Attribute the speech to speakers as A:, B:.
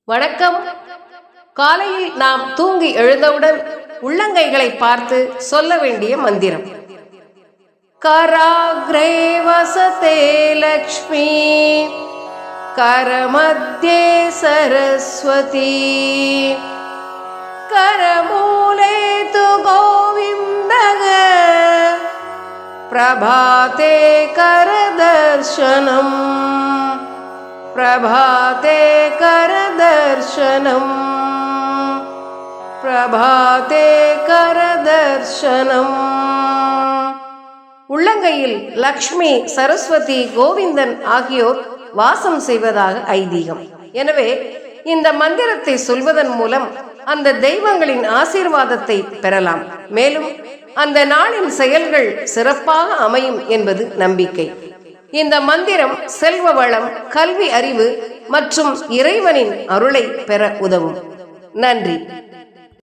A: வணக்கம். காலையில் நாம் தூங்கி எழுந்தவுடன் உள்ளங்கைகளை பார்த்து சொல்ல வேண்டிய மந்திரம். கராக்ரே வசதே லக்ஷ்மி, கரமத்யே சரஸ்வதி, கரமூலே து கோவிந்தக, பிரபாதே கரதர்ஷனம், பிரபாதே கரதர்ஷனம், பிரபாதே கரதர்ஷனம். உள்ளங்கையில் லக்ஷ்மி, சரஸ்வதி, கோவிந்தன் ஆகியோர் வாசம் செய்வதாக ஐதீகம். எனவே இந்த மந்திரத்தை சொல்வதன் மூலம் அந்த தெய்வங்களின் ஆசீர்வாதத்தை பெறலாம். மேலும் அந்த நாளின் செயல்கள் சிறப்பாக அமையும் என்பது நம்பிக்கை. இந்த மந்திரம் செல்வ வளம், கல்வி அறிவு மற்றும் இறைவனின் அருளை பெற உதவும். நன்றி.